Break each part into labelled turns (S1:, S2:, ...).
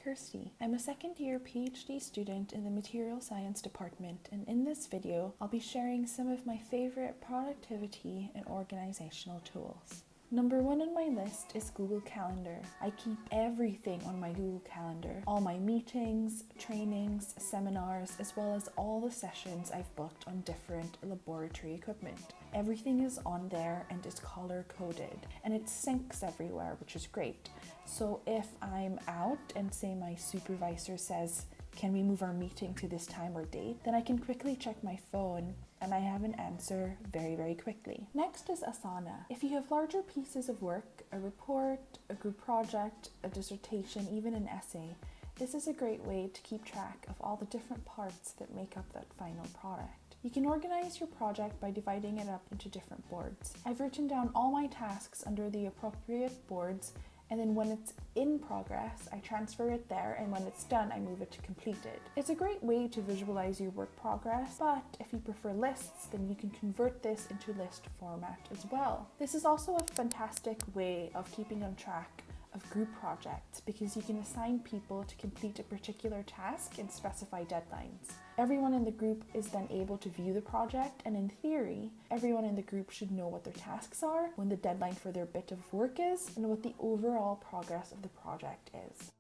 S1: Kirsty. I'm a second-year PhD student in the Material Science department, and in this video, I'll be sharing some of my favorite productivity and organizational tools. Number 1 on my list is Google Calendar. I keep everything on my Google Calendar. All my meetings, trainings, seminars, as well as all the sessions I've booked on different laboratory equipment. Everything is on there and is color-coded, and it syncs everywhere, which is great. So if I'm out and say my supervisor says, "Can we move our meeting to this time or date?" then I can quickly check my phone and I have an answer very quickly. Next is Asana. If you have larger pieces of work, a report, a group project, a dissertation, even an essay, this is a great way to keep track of all the different parts that make up that final product. You can organize your project by dividing it up into different boards. I've written down all my tasks under the appropriate boards, and then when it's in progress, I transfer it there, and when it's done, I move it to completed. It's a great way to visualize your work progress, but if you prefer lists, then you can convert this into list format as well. This is also a fantastic way of keeping on track of group projects because you can assign people to complete a particular task and specify deadlines. Everyone in the group is then able to view the project, and in theory, everyone in the group should know what their tasks are, when the deadline for their bit of work is, and what the overall progress of the project is.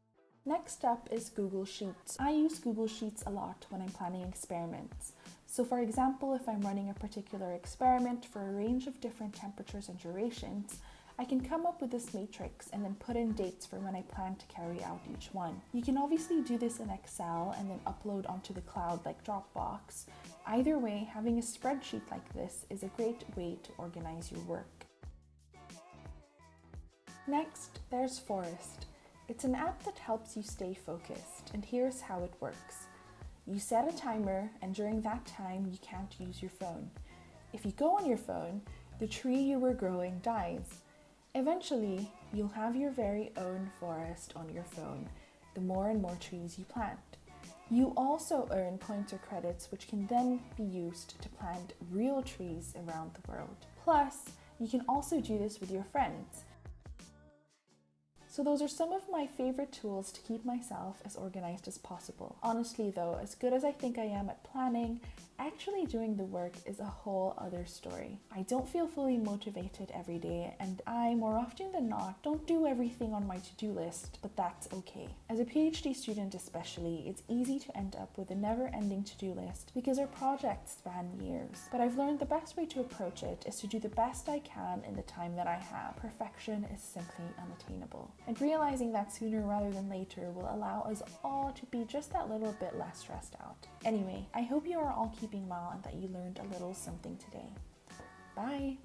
S1: Next up is Google Sheets. I use Google Sheets a lot when I'm planning experiments. So for example, if I'm running a particular experiment for a range of different temperatures and durations, I can come up with this matrix and then put in dates for when I plan to carry out each one. You can obviously do this in Excel and then upload onto the cloud like Dropbox. Either way, having a spreadsheet like this is a great way to organize your work. Next, there's Forest. It's an app that helps you stay focused, and here's how it works. You set a timer, and during that time, you can't use your phone. If you go on your phone, the tree you were growing dies. Eventually, you'll have your very own forest on your phone, the more and more trees you plant. You also earn points or credits which can then be used to plant real trees around the world. Plus, you can also do this with your friends. So those are some of my favorite tools to keep myself as organized as possible. Honestly though, as good as I think I am at planning, actually doing the work is a whole other story. I don't feel fully motivated every day, and I, more often than not, don't do everything on my to-do list, but that's okay. As a PhD student especially, it's easy to end up with a never-ending to-do list because our projects span years. But I've learned the best way to approach it is to do the best I can in the time that I have. Perfection is simply unattainable. And realizing that sooner rather than later will allow us all to be just that little bit less stressed out. Anyway, I hope you are all keeping well and that you learned a little something today. Bye!